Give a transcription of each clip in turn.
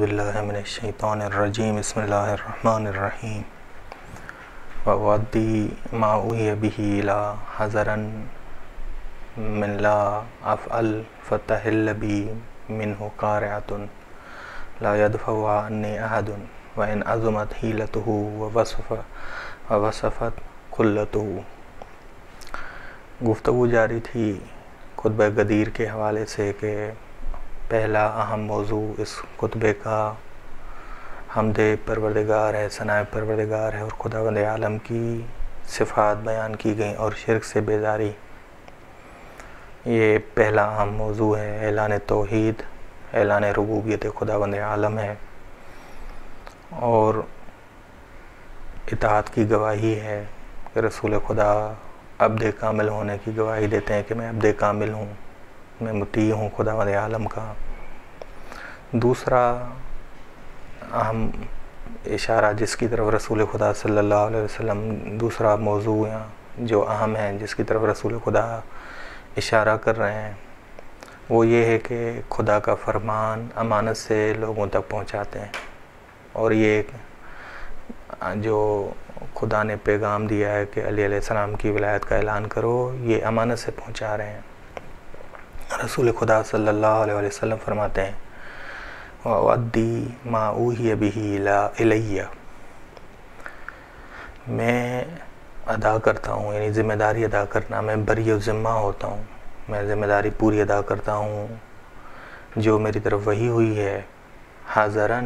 باللہ من الشیطان الرجیم بسم اللہ الرحمن الرحیم وَوَدِّي مَا أُوحِيَ بِهِ إِلَىٰ حَذَرًا مِّن لَا أَفْعَلْ فَتَحِلَّ بِي مِنْهُ قَارِعَةٌ لَا يَدْفَعُ عَنِّي أَحَدٌ وَإِنْ عَظُمَتْ حِيلَتُهُ وَوَصَفَتْ قُلَّتُهُ۔ گفتگو جاری تھی خطبہ غدیر کے حوالے سے کہ پہلا اہم موضوع اس خطبے کا حمد پروردگار ہے، ثناء پروردگار ہے اور خداوند عالم کی صفات بیان کی گئیں اور شرک سے بیزاری۔ یہ پہلا اہم موضوع ہے، اعلان توحید، اعلان ربوبیت خداوند عالم ہے اور اطاعت کی گواہی ہے کہ رسول خدا عبد کامل ہونے کی گواہی دیتے ہیں کہ میں عبد کامل ہوں، میں مطیع ہوں خداوند عالم کا۔ دوسرا اہم اشارہ جس کی طرف رسول خدا صلی اللہ علیہ وسلم، دوسرا موضوع جو اہم ہے جس کی طرف رسول خدا اشارہ کر رہے ہیں وہ یہ ہے کہ خدا کا فرمان امانت سے لوگوں تک پہنچاتے ہیں، اور یہ جو خدا نے پیغام دیا ہے کہ علی علیہ السلام کی ولایت کا اعلان کرو، یہ امانت سے پہنچا رہے ہیں۔ رسول خدا صلی اللہ علیہ وسلم فرماتے ہیں وَأُؤَدِّي مَا أُوحِيَ بِهِ إِلَيَّ، میں ادا کرتا ہوں، یعنی ذمہ داری ادا کرنا، میں بری الذمہ ہوتا ہوں، میں ذمہ داری پوری ادا کرتا ہوں جو میری طرف وحی ہوئی ہے، حاضراً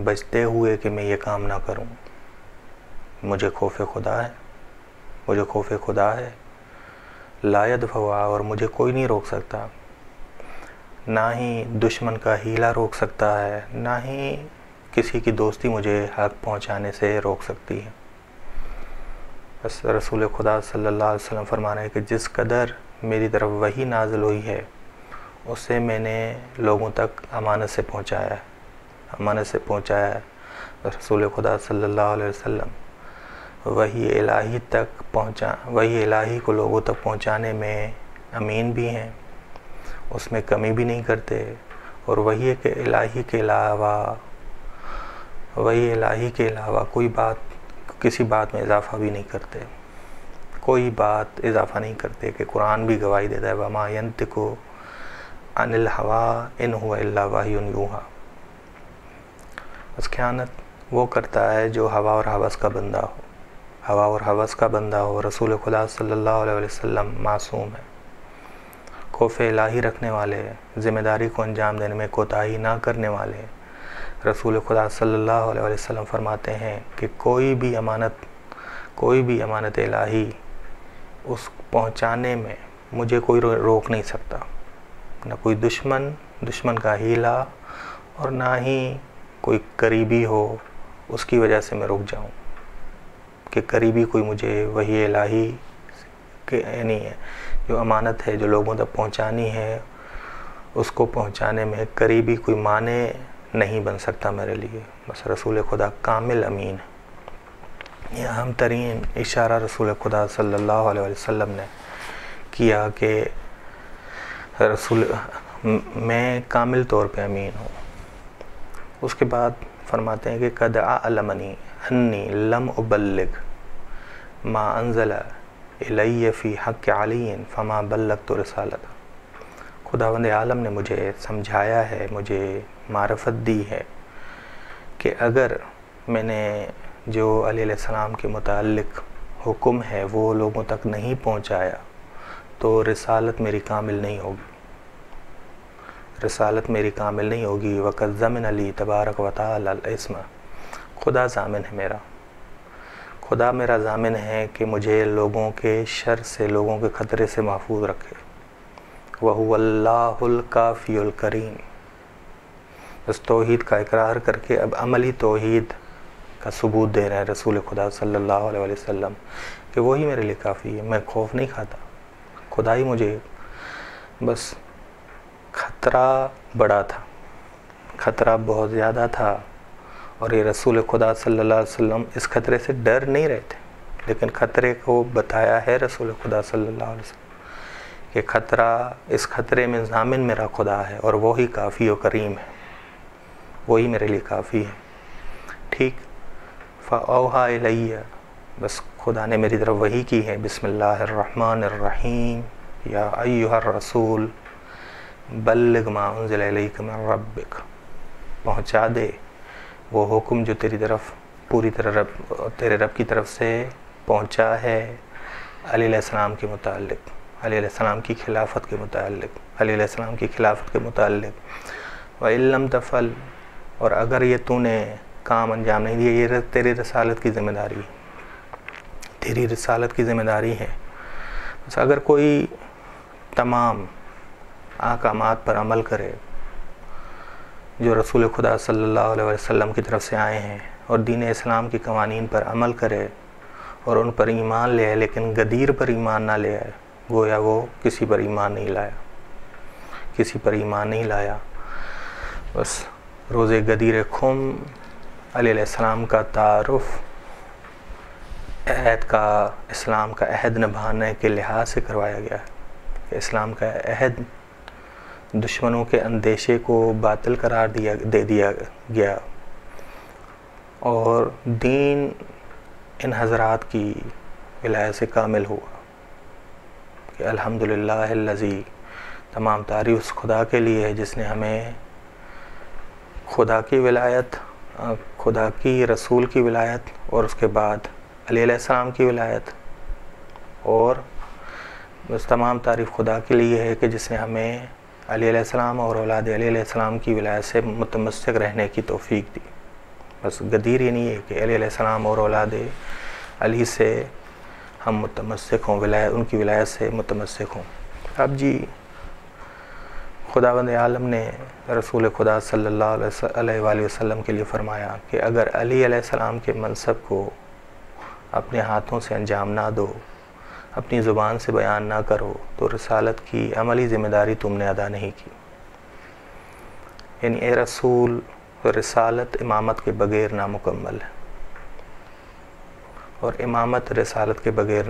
بچتے ہوئے کہ میں یہ کام نہ کروں۔ مجھے خوف خدا ہے، مجھے خوف خدا ہے، لا يدفع، اور مجھے کوئی نہیں روک سکتا، نہ ہی دشمن کا حیلہ روک سکتا ہے، نہ ہی کسی کی دوستی مجھے حق پہنچانے سے روک سکتی ہے۔ بس رسول خدا صلی اللہ علیہ وسلم فرما رہے ہیں کہ جس قدر میری طرف وحی نازل ہوئی ہے اسے میں نے لوگوں تک امانت سے پہنچایا ہے، امانت سے پہنچایا ہے۔ رسول خدا صلی اللہ علیہ وسلم وحی الہی تک وحی الہی کو لوگوں تک پہنچانے میں امین بھی ہیں، اس میں کمی بھی نہیں کرتے، اور وحی الہی کے علاوہ کوئی کسی بات میں اضافہ بھی نہیں کرتے، کوئی بات اضافہ نہیں کرتے کہ قرآن بھی گواہی دیتا ہے وَمَا يَنطِقُ عَنِ الْهَوَىٰ إِنْ هُوَ إِلَّا وَحْيٌ يُوحَىٰ۔ بس خیانت وہ کرتا ہے جو ہوا اور ہوس کا بندہ ہو، ہوا اور ہوس کا بندہ ہو۔ رسول خدا صلی اللہ علیہ وسلم معصوم ہے، خوف الہی رکھنے والے، ذمہ داری کو انجام دینے میں کوتاہی نہ کرنے والے۔ رسول خدا صلی اللہ علیہ وسلم فرماتے ہیں کہ کوئی بھی امانت الہی اس پہنچانے میں مجھے کوئی روک نہیں سکتا، نہ کوئی دشمن کا حیلہ، اور نہ ہی کوئی قریبی ہو اس کی وجہ سے میں رک جاؤں کہ قریبی کوئی مجھے وحی الہی یعنی جو امانت ہے جو لوگوں تک پہنچانی ہے اس کو پہنچانے میں قریبی کوئی معنی نہیں بن سکتا میرے لیے۔ بس رسول خدا کامل امین ہے۔ یہ اہم ترین اشارہ رسول خدا صلی اللہ علیہ وسلم نے کیا کہ میں کامل طور پہ امین ہوں۔ اس کے بعد فرماتے ہیں کہ قد علمنی انی لم ابلغ ما انزل الی فی حق علی فما بلغت رسالتہ۔ خداوند عالم نے مجھے سمجھایا ہے، مجھے معرفت دی ہے کہ اگر میں نے جو علی علیہ السلام کے متعلق حکم ہے وہ لوگوں تک نہیں پہنچایا تو رسالت میری کامل نہیں ہوگی، رسالت میری کامل نہیں ہوگی۔ وقد ضمن علی تبارک و تعالی الاسم، خدا ضامن ہے میرا، خدا میرا ضامن ہے کہ مجھے لوگوں کے شر سے، لوگوں کے خطرے سے محفوظ رکھے۔ وَهُوَ اللَّهُ الْكَافِيُّ الْكَرِيمُ۔ اس توحید کا اقرار کر کے اب عملی توحید کا ثبوت دے رہے ہیں رسول خدا صلی اللہ علیہ وسلم کہ وہی میرے لیے کافی ہے، میں خوف نہیں کھاتا، خدا ہی مجھے۔ بس خطرہ بڑا تھا، خطرہ بہت زیادہ تھا، اور یہ رسول خدا صلی اللہ علیہ وسلم اس خطرے سے ڈر نہیں رہے تھے، لیکن خطرے کو بتایا ہے رسول خدا صلی اللہ علیہ وسلم کہ اس خطرے میں ضامن میرا خدا ہے اور وہی کافی و کریم ہے، وہی میرے لیے کافی ہے. ٹھیک. فَأَوْحَىٰ إِلَيَّ، بس خدا نے میری طرف وحی کی ہے. بسم اللہ الرحمن الرحیم. یا ایھا الرسول بلغ ما انزل الیک من ربک، پہنچا دے وہ حکم جو تیری طرف پوری طرح تیرے رب کی طرف سے پہنچا ہے علی علیہ السلام کے متعلق، علی علیہ السلام کی خلافت کے متعلق، علی علیہ السلام کی خلافت کے متعلق. وَإِن لَمْ تَفْعَلْ، اور اگر یہ تو نے کام انجام نہیں دیا، یہ تیری رسالت کی ذمہ داری، تیری رسالت کی ذمہ داری ہے. بس اگر کوئی تمام احکامات پر عمل کرے جو رسول خدا صلی اللہ علیہ وسلم کی طرف سے آئے ہیں، اور دین اسلام کی قوانین پر عمل کرے اور ان پر ایمان لے آئے، لیکن غدیر پر ایمان نہ لے آئے، گویا وہ کسی پر ایمان نہیں لایا، کسی پر ایمان نہیں لایا. بس روز غدیر خم علیہ السلام کا تعارف عہد کا، اسلام کا عہد نبھانے کے لحاظ سے کروایا گیا ہے کہ اسلام کا عہد دشمنوں کے اندیشے کو باطل قرار دے دیا گیا، اور دین ان حضرات کی ولایت سے کامل ہوا کہ الحمدللہ الذی، تمام تعریف اس خدا کے لیے ہے جس نے ہمیں خدا کی ولایت، خدا کی رسول کی ولایت، اور اس کے بعد علی علیہ السلام کی ولایت. اور بس تمام تعریف خدا کے لیے ہے کہ جس نے ہمیں علی علیہ السلام اور اولاد علی علیہ السلام کی ولایت سے متمسک رہنے کی توفیق دی. بس غدیر یہ نہیں ہے کہ علی علیہ السلام اور اولاد علی سے ہم متمسک ہوں، ان کی ولایت سے متمسک ہوں. اب جی خداوند عالم نے رسول خدا صلی اللہ علیہ وآلہ وسلم کے لیے فرمایا کہ اگر علی علیہ السلام کے منصب کو اپنے ہاتھوں سے انجام نہ دو، اپنی زبان سے بیان نہ کرو، تو رسالت کی عملی ذمہ داری تم نے ادا نہیں کی. یعنی اے رسول، رسالت امامت کے بغیر نامکمل ہے، اور امامت رسالت کے بغیر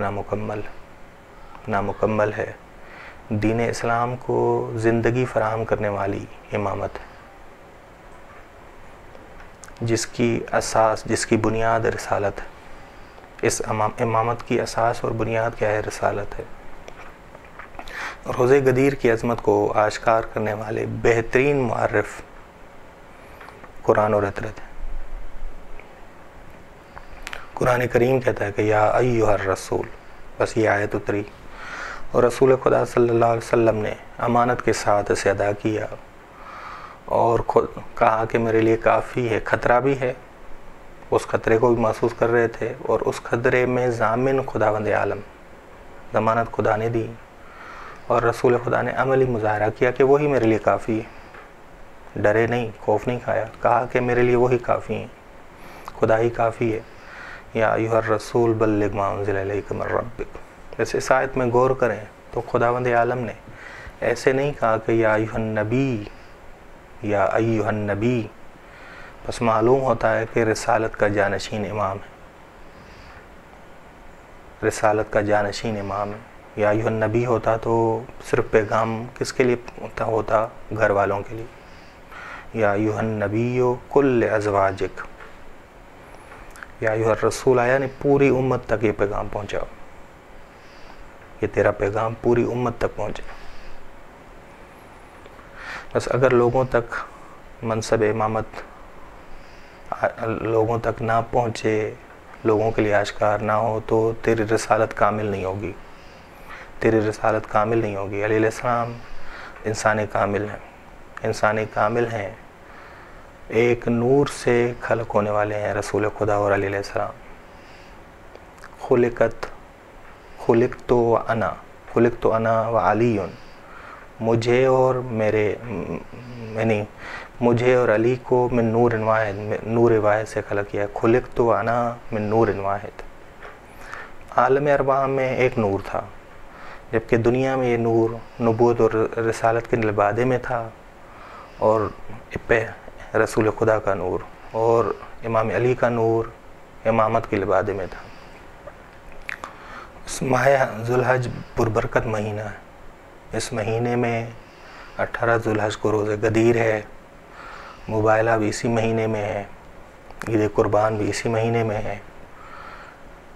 نامکمل ہے. دین اسلام کو زندگی فراہم کرنے والی امامت ہے، جس کی اساس، جس کی بنیاد رسالت ہے. اس امامت کی اساس اور بنیاد کیا ہے؟ رسالت ہے. روز غدیر کی عظمت کو آشکار کرنے والے بہترین معرف قرآن اور اطرت ہے. قرآن کریم کہتا ہے کہ یا ایھا الرسول، بس یہ آیت اتری اور رسول خدا صلی اللہ علیہ وسلم نے امانت کے ساتھ اسے ادا کیا اور کہا کہ میرے لیے کافی ہے. خطرہ بھی ہے، اس خطرے کو بھی محسوس کر رہے تھے، اور اس خطرے میں ضامن خداوند عالم، ضمانت خدا نے دی، اور رسول خدا نے عملی مظاہرہ کیا کہ وہی میرے لیے کافی ہے. ڈرے نہیں، خوف نہیں کھایا، کہا کہ میرے لیے وہی کافی ہیں، خدا ہی کافی ہے. یا ایھا الرسول بلغ ما انزل الیک من ربک. اس آیت میں غور کریں تو خداوند عالم نے ایسے نہیں کہا کہ یا ایھا النبی، یا ایھا النبی. بس معلوم ہوتا ہے کہ رسالت کا جانشین امام ہے، رسالت کا جانشین امام ہے. یا ایھا النبی ہوتا تو صرف پیغام کس کے لیے ہوتا؟ گھر والوں کے لیے. یا ایھا النبی قل لازواجک. یا ایھا الرسول آیا نے پوری امت تک یہ پیغام پہنچاؤ، یہ تیرا پیغام پوری امت تک پہنچے. بس اگر لوگوں تک منصب امامت لوگوں تک نہ پہنچے، لوگوں کے لیے آشکار نہ ہو، تو تیری رسالت کامل نہیں ہوگی، تیری رسالت کامل نہیں ہوگی. علیہ السلام انسان کامل ہیں، انسان کامل ہیں، ایک نور سے خلق ہونے والے ہیں رسول خدا اور علیہ السلام. خلقت انا وعلی، مجھے اور میرے، یعنی مجھے اور علی کو من نور واحد، نور واحد سے خلق کیا. خلقت انا من نور واحد. عالم ارواح میں ایک نور تھا، جبکہ دنیا میں یہ نور نبوت اور رسالت کے لبادے میں تھا، اور رسول خدا کا نور اور امام علی کا نور امامت کے لبادے میں تھا. اس ماہ ذوالحج پربرکت مہینہ ہے. اس مہینے میں 18 ذوالحج کو روز غدیر ہے. مباہلہ بھی اسی مہینے میں ہے، عید قربان بھی اسی مہینے میں ہے،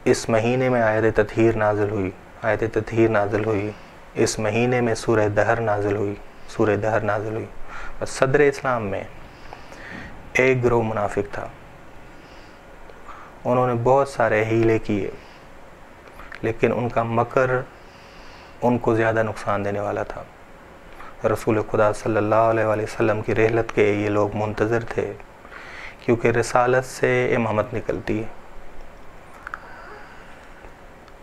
اس مہینے میں آیت تطہیر نازل ہوئی، اس مہینے میں سورہ دہر نازل ہوئی، اور صدر اسلام میں ایک گروہ منافق تھا، انہوں نے بہت سارے ہیلے کیے، لیکن ان کا مکر ان کو زیادہ نقصان دینے والا تھا۔ رسول خدا صلی اللہ علیہ وآلہ وسلم کی رحلت کے یہ لوگ منتظر تھے، کیونکہ رسالت سے امامت نکلتی ہے۔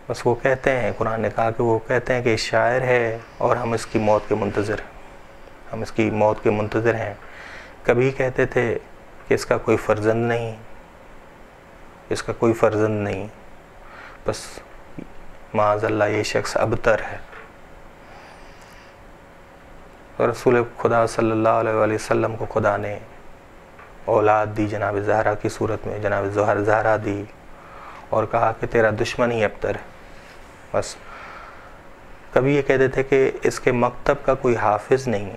بس وہ کہتے ہیں، قرآن نے کہا کہ وہ کہتے ہیں کہ شاعر ہے اور ہم اس کی موت کے منتظر ہیں، کبھی کہتے تھے کہ اس کا کوئی فرزند نہیں، بس معاذ اللہ یہ شخص ابتر ہے۔ اور رسول خدا صلی اللہ علیہ وآلہ وسلم کو خدا نے اولاد دی، جناب زہرا کی صورت میں جناب زہرا دی، اور کہا کہ تیرا دشمن ہی ابتر ہے۔ بس کبھی یہ کہتے تھے کہ اس کے مکتب کا کوئی حافظ نہیں ہے،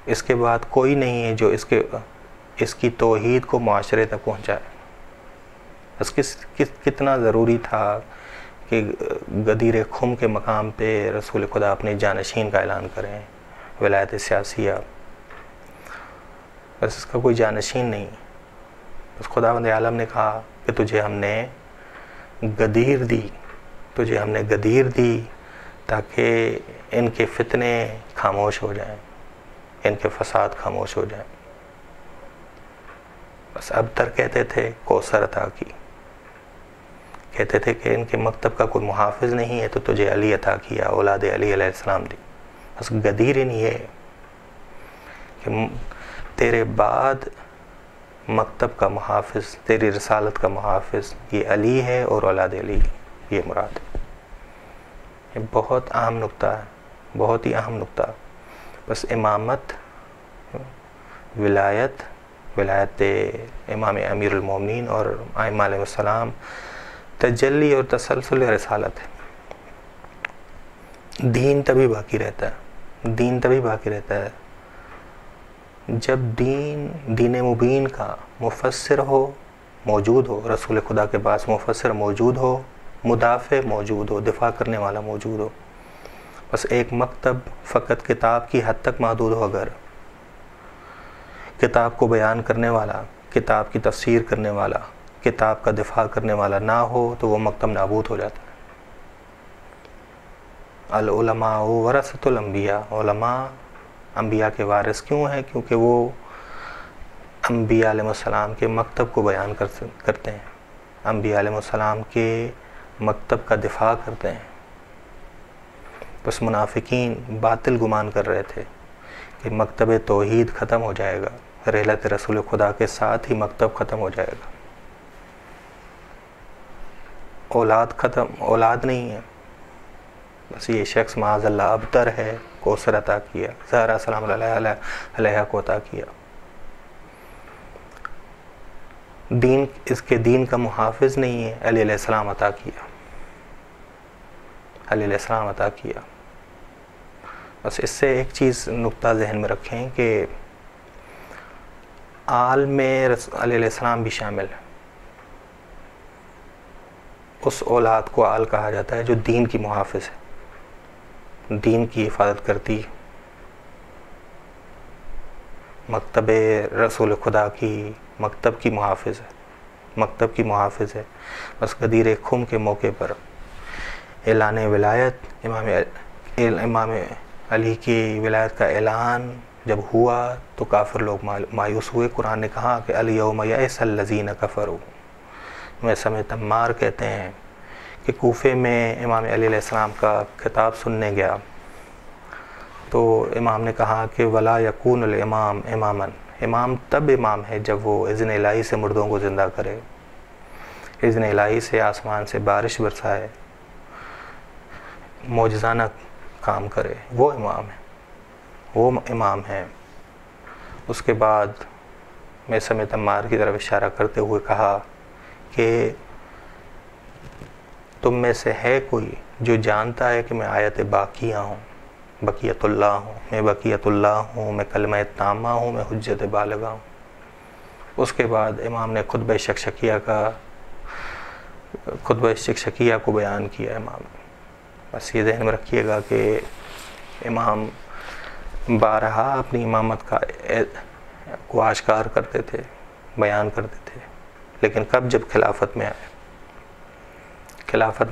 اس کے بعد کوئی نہیں ہے جو اس کی توحید کو معاشرے تک پہنچائے۔ بس کتنا ضروری تھا کہ غدیر خم کے مقام پہ رسول خدا اپنے جانشین کا اعلان کریں، ولایت سیاسیہ، بس اس کا کوئی جانشین نہیں۔ بس خداوند عالم نے کہا کہ تجھے ہم نے غدیر دی تاکہ ان کے فتنے خاموش ہو جائیں، ان کے فساد خاموش ہو جائیں۔ بس ابتر کہتے تھے کوثر عطا کی، کہتے تھے کہ ان کے مکتب کا کوئی محافظ نہیں ہے تو تجھے علی عطا کیا، اولاد علی علیہ السلام دی۔ بس غدیر ان یہ ہے کہ تیرے بعد مکتب کا محافظ، تیری رسالت کا محافظ یہ علی ہے اور اولاد علی، یہ مراد ہے۔ یہ بہت اہم نقطہ ہے، بہت ہی اہم نقطہ۔ بس امامت، ولایت امام امیر المومنین اور ائمہ علیہ السلام تجلی اور تسلسل رسالت ہے۔ دین تبھی باقی رہتا ہے جب دین مبین کا مفسر موجود ہو، رسول خدا کے پاس مفسر موجود ہو، مدافع موجود ہو، دفاع کرنے والا موجود ہو۔ بس ایک مکتب فقط کتاب کی حد تک محدود ہو، اگر کتاب کو بیان کرنے والا، کتاب کی تفسیر کرنے والا، کتاب کا دفاع کرنے والا نہ ہو تو وہ مکتب نابود ہو جاتا ہے۔ العلماء ورثۃ الانبیاء، علماء انبیاء کے وارث کیوں ہیں؟ کیونکہ وہ انبیاء علیہ السلام کے مکتب کو بیان کرتے ہیں، انبیاء علیہ السلام کے مکتب کا دفاع کرتے ہیں۔ بس منافقین باطل گمان کر رہے تھے کہ مکتب توحید ختم ہو جائے گا، رحلت رسول خدا کے ساتھ ہی مکتب ختم ہو جائے گا، اولاد نہیں ہے۔ بس یہ شخص معاذ اللہ ابتر ہے، کوثر عطا کیا، زہرا سلام علیہ کو عطا کیا۔ اس کے دین کا محافظ نہیں ہے، علی علیہ السلام عطا کیا۔ بس اس سے ایک چیز نقطہ ذہن میں رکھیں کہ آل میں علی علیہ السلام بھی شامل ہے۔ اس اولاد کو آل کہا جاتا ہے جو دین کی محافظ ہے، دین کی حفاظت کرتی ہے، مکتب رسول خدا کی مکتب کی محافظ ہے۔ بس غدیر خم کے موقع پر اعلان ولایت، امام علی کی ولایت کا اعلان جب ہوا تو کافر لوگ مایوس ہوئے۔ قرآن نے کہا کہ الیوم یئس الذین کفروا، میں سمیت عمار کہتے ہیں کہ کوفے میں امام علی علیہ السلام کا خطاب سننے گیا تو امام نے کہا کہ ولا یکون الامام اماما، امام تب امام ہے جب وہ اذن الہی سے مردوں کو زندہ کرے، اذن الہی سے آسمان سے بارش برسائے، معجزانہ کام کرے، وہ امام ہے۔ اس کے بعد میں سمیت عمار کی طرف اشارہ کرتے ہوئے کہا کہ تم میں سے ہے کوئی جو جانتا ہے کہ میں آیت باقیہ ہوں؟ بقیت اللہ ہوں، میں بقیت اللہ ہوں، میں کلمہ تامہ ہوں، میں حجت بالغہ ہوں۔ اس کے بعد امام نے خطبہ شکشکیہ کو بیان کیا امام نے۔ بس یہ ذہن میں رکھیے گا کہ امام بارہا اپنی امامت کو آشکار کرتے تھے، بیان کرتے تھے، لیکن کب جب خلافت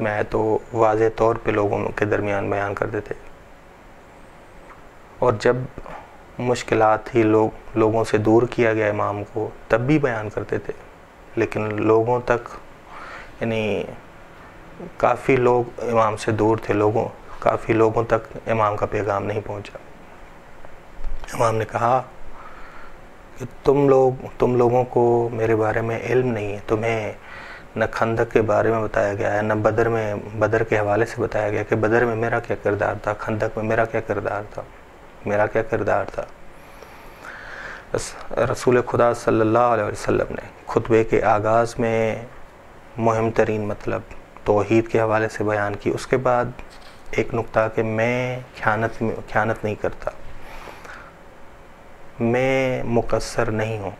میں آئے تو واضح طور پہ لوگوں کے درمیان بیان کرتے تھے، اور جب مشکلات تھی لوگوں سے دور کیا گیا امام کو تب بھی بیان کرتے تھے، لیکن لوگوں تک یعنی کافی لوگ امام سے دور تھے، کافی لوگوں تک امام کا پیغام نہیں پہنچا۔ امام نے کہا کہ تم لوگوں کو میرے بارے میں علم نہیں ہے، تمہیں نہ خندق کے بارے میں بتایا گیا ہے، نہ بدر کے حوالے سے بتایا گیا کہ بدر میں میرا کیا کردار تھا، خندق میں میرا کیا کردار تھا۔ بس رسول خدا صلی اللہ علیہ وسلم نے خطبے کے آغاز میں مہم ترین مطلب توحید کے حوالے سے بیان کی۔ اس کے بعد ایک نقطہ کہ میں خیانت نہیں کرتا، میں مقصر نہیں ہوں۔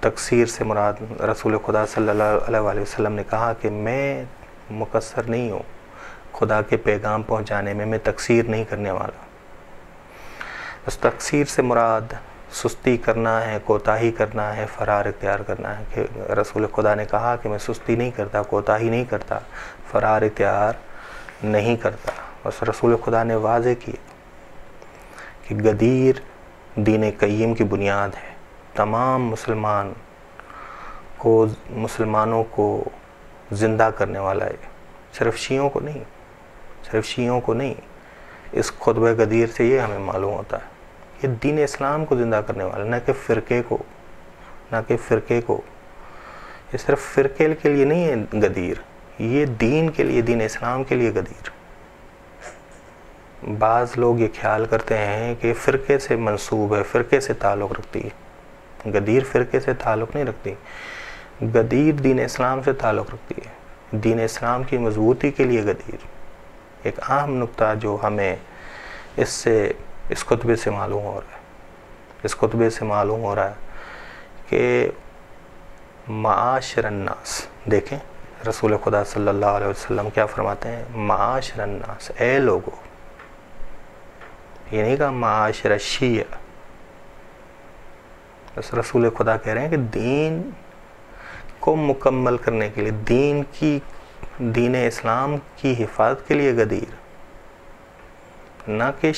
تقصیر سے مراد رسول خدا صلی اللہ علیہ وسلم نے کہا کہ میں مقصر نہیں ہوں، خدا کے پیغام پہنچانے میں تقصیر نہیں کرنے والا۔ بس تقصیر سے مراد سستی کرنا ہے، کوتاہی کرنا ہے، فرار اختیار کرنا ہے، کہ رسول خدا نے کہا کہ میں سستی نہیں کرتا، کوتاہی نہیں کرتا، فرار اختیار نہیں کرتا۔ بس رسول خدا نے واضح کیا کہ غدیر دین قیم کی بنیاد ہے، تمام مسلمانوں کو زندہ کرنے والا ہے، صرف شیعوں کو نہیں۔ اس خطبہ غدیر سے یہ ہمیں معلوم ہوتا ہے، یہ دین اسلام کو زندہ کرنے والا، نہ کہ فرقے کو۔ یہ صرف فرقے کے لیے نہیں ہے غدیر، یہ دین کے لیے، دین اسلام کے لیے غدیر۔ بعض لوگ یہ خیال کرتے ہیں کہ فرقے سے منسوب ہے، فرقے سے تعلق رکھتی ہے۔ غدیر فرقے سے تعلق نہیں رکھتی، غدیر دین اسلام سے تعلق رکھتی ہے، دین اسلام کی مضبوطی کے لیے غدیر۔ ایک اہم نقطہ جو ہمیں اس خطبے سے معلوم ہو رہا ہے کہ معاشر الناس، دیکھیں رسول خدا صلی اللہ علیہ وسلم کیا فرماتے ہیں، معاشر الناس، اے لوگو، یہ نہیں کہا معاشر الشیعہ۔ بس رسول خدا کہہ رہے ہیں کہ دین کو مکمل کرنے کے لیے، دین اسلام کی حفاظت کے لیے غدیر، نہ کہ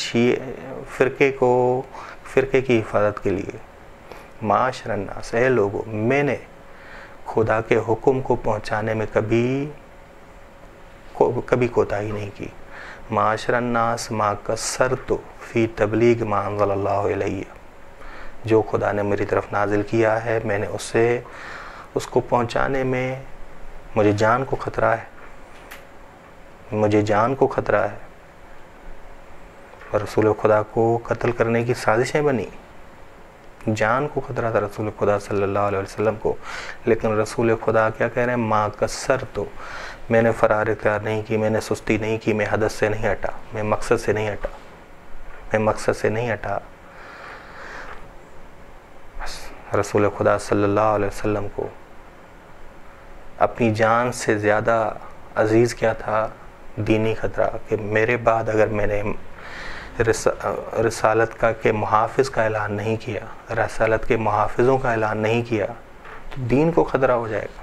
فرقے کی حفاظت کے لیے۔ معاشر الناس، اے لوگو، میں نے خدا کے حکم کو پہنچانے میں کبھی کوتاہی نہیں کی۔ معاشر الناس ما قصرت فی تبلیغ ما انزل اللہ علیہ، جو خدا نے میری طرف نازل کیا ہے میں نے اس کو پہنچانے میں مجھے جان کو خطرہ ہے، رسول خدا کو قتل کرنے کی سازشیں بنی، جان کو خطرہ تھا رسول خدا صلی اللہ علیہ وسلم کو، لیکن رسول خدا کیا کہہ رہے ہیں، ما قصرت، میں نے فرار اختیار نہیں کی، میں نے سستی نہیں کی، میں ہدف سے نہیں ہٹا، میں مقصد سے نہیں ہٹا۔ رسول خدا صلی اللہ علیہ وسلم کو اپنی جان سے زیادہ عزیز کیا تھا؟ دینی خطرہ، کہ میرے بعد اگر میں نے رسالت کے محافظ کا اعلان نہیں کیا، رسالت کے محافظوں کا اعلان نہیں کیا تو دین کو خطرہ ہو جائے گا۔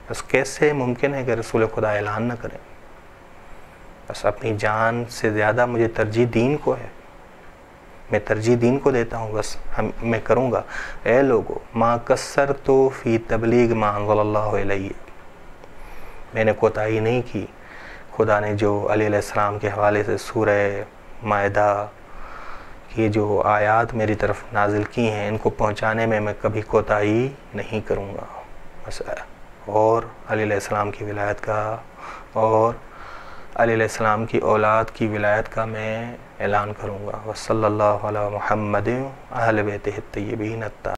بس کیسے ممکن ہے کہ رسول خدا اعلان نہ کریں؟ بس اپنی جان سے زیادہ مجھے ترجیح دین کو ہے، میں ترجیح دین کو دیتا ہوں، بس میں کروں گا۔ اے لوگو، ما قصرت فی تبلیغ ما انزل اللہ علیہ، میں نے کوتاہی نہیں کی، خدا نے جو علیہ السلام کے حوالے سے سورہ مائدہ کی جو آیات میری طرف نازل کی ہیں ان کو پہنچانے میں کبھی کوتاہی نہیں کروں گا، بس۔ اور علیہ السلام کی ولایت کا اور علیہ السلام کی اولاد کی ولایت کا میں اعلان کروں گا۔ وصلی اللہ علی محمد اہل بیتہ الطیبین الطاہرین۔